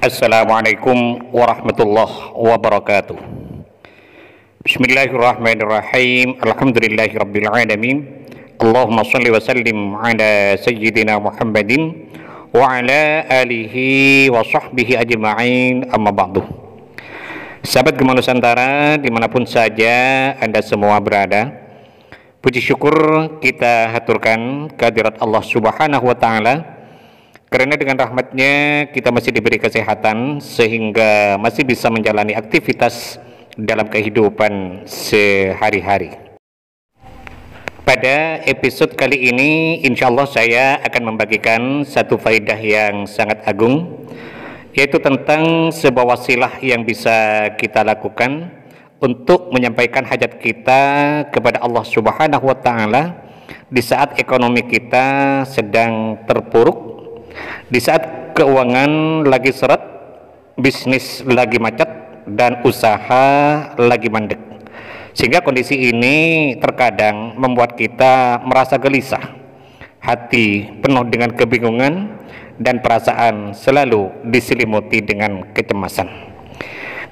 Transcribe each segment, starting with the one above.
Assalamualaikum warahmatullahi wabarakatuh. Bismillahirrahmanirrahim. Alhamdulillahirabbil alamin. Allahumma shalli wa sallim ala sayyidina Muhammadin wa ala alihi wa sahbihi ajma'in, amma ba'du. Sahabat Gema Nusantara dimanapun saja Anda semua berada, puji syukur kita haturkan kehadirat Allah Subhanahu wa ta'ala, karena dengan rahmatnya kita masih diberi kesehatan sehingga masih bisa menjalani aktivitas dalam kehidupan sehari-hari. Pada episode kali ini insya Allah saya akan membagikan satu faedah yang sangat agung, yaitu tentang sebuah wasilah yang bisa kita lakukan untuk menyampaikan hajat kita kepada Allah Subhanahu wa ta'ala di saat ekonomi kita sedang terpuruk, di saat keuangan lagi seret, bisnis lagi macet, dan usaha lagi mandek. Sehingga kondisi ini terkadang membuat kita merasa gelisah, hati penuh dengan kebingungan, dan perasaan selalu diselimuti dengan kecemasan.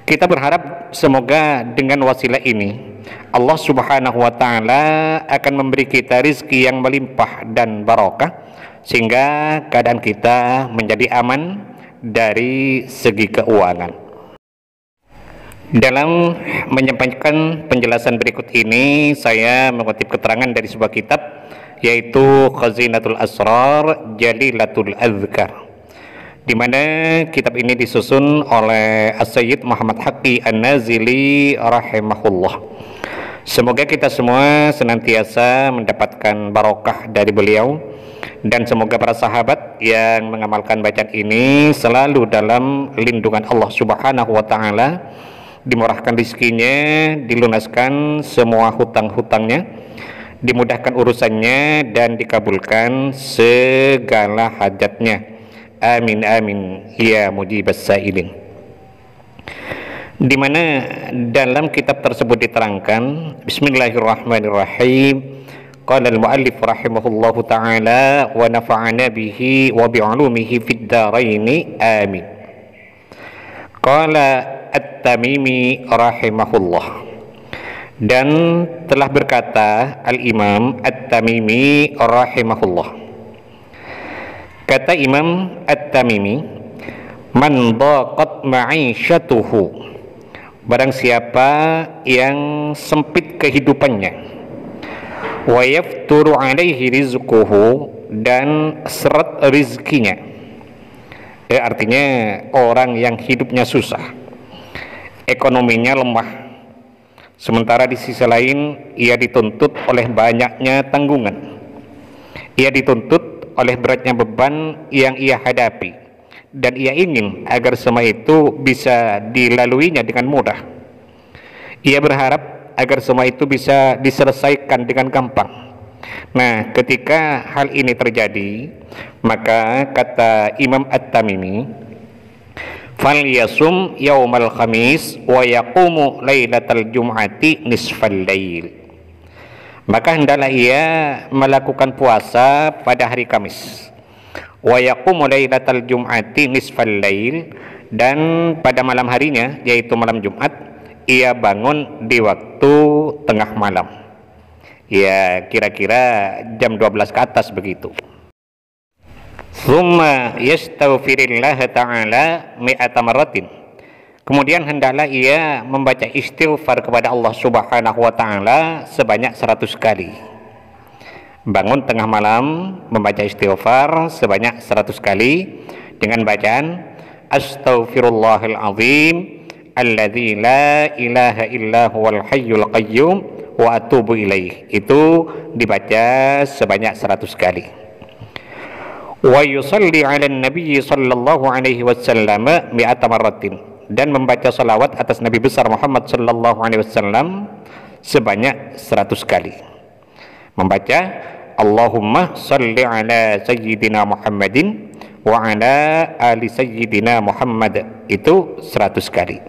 Kita berharap semoga dengan wasilah ini Allah Subhanahu wa ta'ala akan memberi kita rizki yang melimpah dan barokah, sehingga keadaan kita menjadi aman dari segi keuangan. Dalam menyampaikan penjelasan berikut ini, saya mengutip keterangan dari sebuah kitab, yaitu Khazinatul Asrar Jalilatul Azkar, di mana kitab ini disusun oleh As-Sayyid Muhammad Haqqi An-Nazili rahimahullah. Semoga kita semua senantiasa mendapatkan barokah dari beliau, dan semoga para sahabat yang mengamalkan bacaan ini selalu dalam lindungan Allah Subhanahu wa ta'ala, dimurahkan rezekinya, dilunaskan semua hutang-hutangnya, dimudahkan urusannya, dan dikabulkan segala hajatnya. Amin amin ya mujibas sailin. Di mana dalam kitab tersebut diterangkan, Bismillahirrahmanirrahim. Qala al-muallif rahimahullahu ta'ala wa nafa'ana bihi wa bi'ulumihi fid dharaini amin. Qala At-Tamimi rahimahullah, dan telah berkata Al-Imam At-Tamimi rahimahullah, kata Imam At-Tamimi, man dhaqat ma'isyatuhu, barang siapa yang sempit kehidupannya, wa yafturu alaihi rizquhu, dan seret rizkinya, artinya orang yang hidupnya susah, ekonominya lemah, sementara di sisi lain ia dituntut oleh banyaknya tanggungan, ia dituntut oleh beratnya beban yang ia hadapi, dan ia ingin agar semua itu bisa dilaluinya dengan mudah. Ia berharap agar semua itu bisa diselesaikan dengan gampang. Nah, ketika hal ini terjadi, maka kata Imam At-Tamimi, falyasum yaumal khamis wa yaqumu lailatal jum'ati nisfal lail, maka hendaklah ia melakukan puasa pada hari Kamis, wa yaqumu lailatal jum'ati nisfal lail, dan pada malam harinya yaitu malam Jumat ia bangun di waktu tengah malam, ya kira-kira jam 12 ke atas begitu. Thumma yastaghfirillah ta'ala mi'ata marratin, kemudian hendaklah ia membaca istighfar kepada Allah Subhanahu wa ta'ala sebanyak 100 kali. Bangun tengah malam membaca istighfar sebanyak 100 kali dengan bacaan astaghfirullahal azim alladzi la ilaha illa huwal hayyul qayyum wa atubu ilaih, itu dibaca sebanyak 100 kali. Wa yusalli ala nabi sallallahu alaihi wasallam mi'ata marratin, dan membaca salawat atas Nabi besar Muhammad sallallahu alaihi wasallam sebanyak 100 kali. Membaca Allahumma salli ala sayyidina Muhammadin wa ala ali sayyidina Muhammad, itu 100 kali.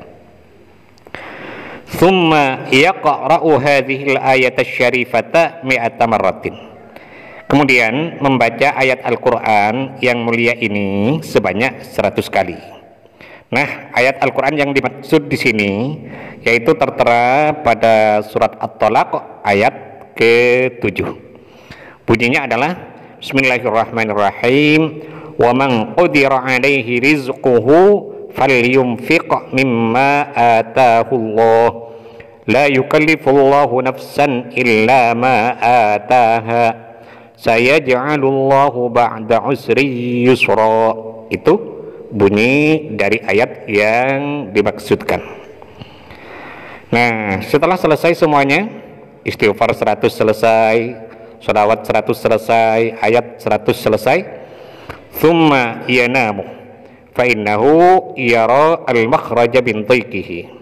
Thumma yaqra'u hadhihi al-ayat asy-syarifata mi'ata marratin, kemudian membaca ayat Al-Quran yang mulia ini sebanyak 100 kali. Nah, ayat Al-Quran yang dimaksud di sini yaitu tertera pada surat At-Tolaq ayat ke-7. Bunyinya adalah Bismillahirrahmanirrahim. Wa man qudira 'alaihi rizquhu falyunfiq mimma ataahu Allah. La yukallifullahu nafsan illa ma ataaha. Sayaj'alullahu ba'da usri yusra. Itu bunyi dari ayat yang dimaksudkan. Nah, setelah selesai semuanya, istighfar 100 selesai, sholawat 100 selesai, ayat 100 selesai, thumma yanamu fa innahu yara al-makhraja min dhiqihi.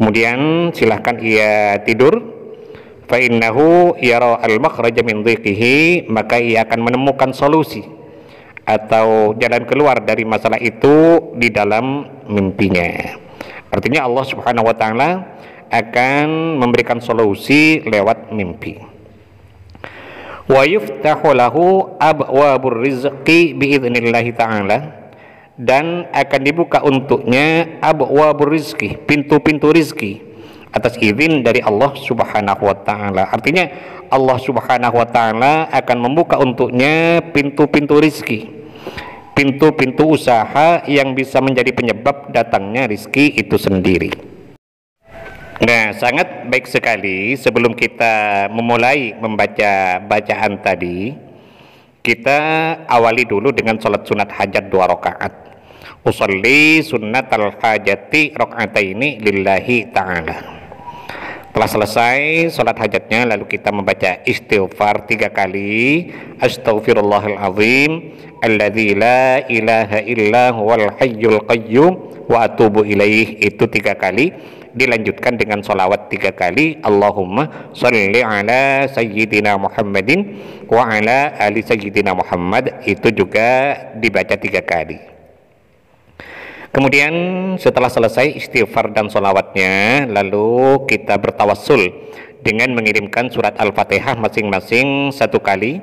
Kemudian silahkan ia tidur, fa innahu yara al-makhraja min dhiqihi, maka ia akan menemukan solusi atau jalan keluar dari masalah itu di dalam mimpinya. Artinya Allah Subhanahu wa taala akan memberikan solusi lewat mimpi. Wa yuftahu lahu abwabur rizqi biidznillah taala, dan akan dibuka untuknya abwabur rizqi, pintu-pintu rizki atas izin dari Allah Subhanahu wa taala. Artinya Allah Subhanahu wa taala akan membuka untuknya pintu-pintu rizki, pintu-pintu usaha yang bisa menjadi penyebab datangnya rizki itu sendiri. Nah, sangat baik sekali. Sebelum kita memulai membaca bacaan tadi, kita awali dulu dengan sholat sunat hajat 2 rakaat. Usolli sunnatal hajati rakaataini lillahi ta'ala. Telah selesai sholat hajatnya, lalu kita membaca istighfar 3 kali. Astaghfirullahaladzim alladzi la ilaha illa huwal hayyul qayyum wa atubu ilaih. Itu 3 kali. Dilanjutkan dengan sholawat 3 kali. Allahumma sholli ala sayyidina Muhammadin wa ala ali sayyidina Muhammad. Itu juga dibaca 3 kali. Kemudian setelah selesai istighfar dan sholawatnya, lalu kita bertawassul dengan mengirimkan surat Al-Fatihah masing-masing 1 kali.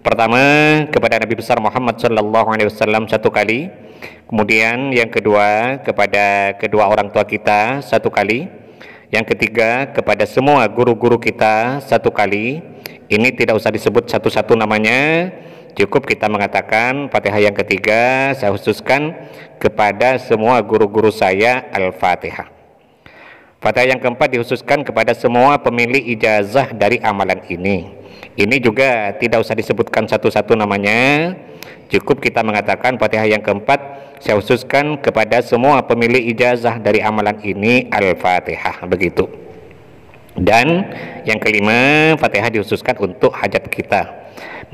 Pertama kepada Nabi besar Muhammad sallallahu alaihi wasallam 1 kali. Kemudian yang kedua kepada kedua orang tua kita 1 kali. Yang ketiga kepada semua guru-guru kita 1 kali. Ini tidak usah disebut satu-satu namanya, cukup kita mengatakan Fatihah yang ketiga saya khususkan kepada semua guru-guru saya Al-Fatihah. Fatihah yang keempat dikhususkan kepada semua pemilik ijazah dari amalan ini. Ini juga tidak usah disebutkan satu-satu namanya, cukup kita mengatakan Fatihah yang keempat saya khususkan kepada semua pemilik ijazah dari amalan ini Al-Fatihah, begitu. Dan yang kelima, Fatihah dikhususkan untuk hajat kita.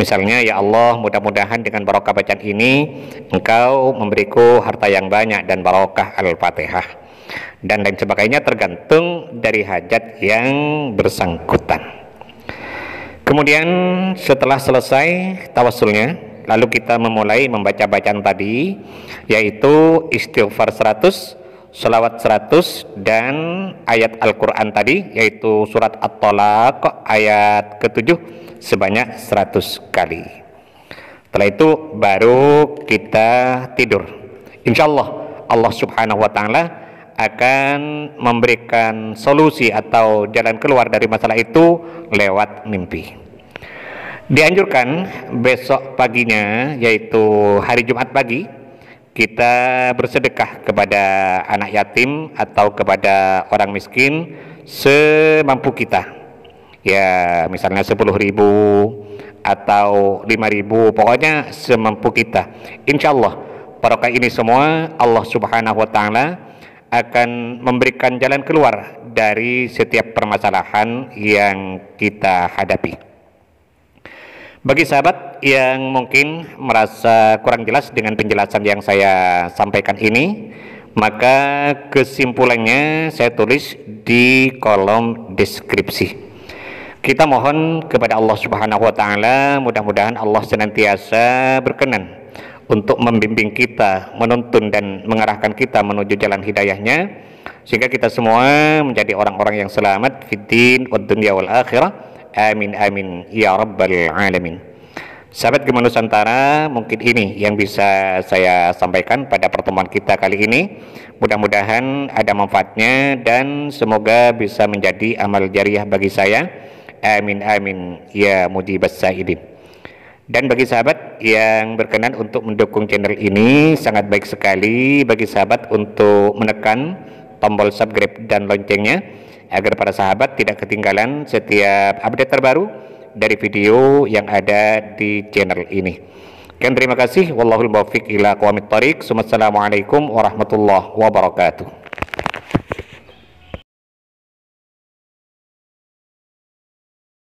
Misalnya, ya Allah, mudah-mudahan dengan barokah bacaan ini Engkau memberiku harta yang banyak dan barokah Al-Fatihah, dan lain sebagainya, tergantung dari hajat yang bersangkutan. Kemudian setelah selesai tawassulnya, lalu kita memulai membaca bacaan tadi, yaitu istighfar 100, sholawat 100, dan ayat Al-Quran tadi, yaitu surat At-Tolaq ayat ke-7 sebanyak 100 kali. Setelah itu baru kita tidur. Insya Allah Allah Subhanahu wa ta'ala akan memberikan solusi atau jalan keluar dari masalah itu lewat mimpi. Dianjurkan besok paginya, yaitu hari Jumat pagi, kita bersedekah kepada anak yatim atau kepada orang miskin semampu kita. Ya, misalnya 10.000 atau 5.000, pokoknya semampu kita. Insya Allah barokah ini semua Allah Subhanahu wa ta'ala akan memberikan jalan keluar dari setiap permasalahan yang kita hadapi. Bagi sahabat yang mungkin merasa kurang jelas dengan penjelasan yang saya sampaikan ini, maka kesimpulannya saya tulis di kolom deskripsi. Kita mohon kepada Allah Subhanahu wa ta'ala, mudah-mudahan Allah senantiasa berkenan untuk membimbing kita, menuntun dan mengarahkan kita menuju jalan hidayahnya, sehingga kita semua menjadi orang-orang yang selamat fid din wad dunya wal akhirah. Amin amin ya rabbal alamin. Sahabat Gema Nusantara, mungkin ini yang bisa saya sampaikan pada pertemuan kita kali ini. Mudah-mudahan ada manfaatnya dan semoga bisa menjadi amal jariah bagi saya. Amin amin ya mujibas sa'idin. Dan bagi sahabat yang berkenan untuk mendukung channel ini, sangat baik sekali bagi sahabat untuk menekan tombol subscribe dan loncengnya agar para sahabat tidak ketinggalan setiap update terbaru dari video yang ada di channel ini. Terima kasih. Wallahul muwaffiq ila aqwamit thoriq. Wassalamualaikum warahmatullahi wabarakatuh.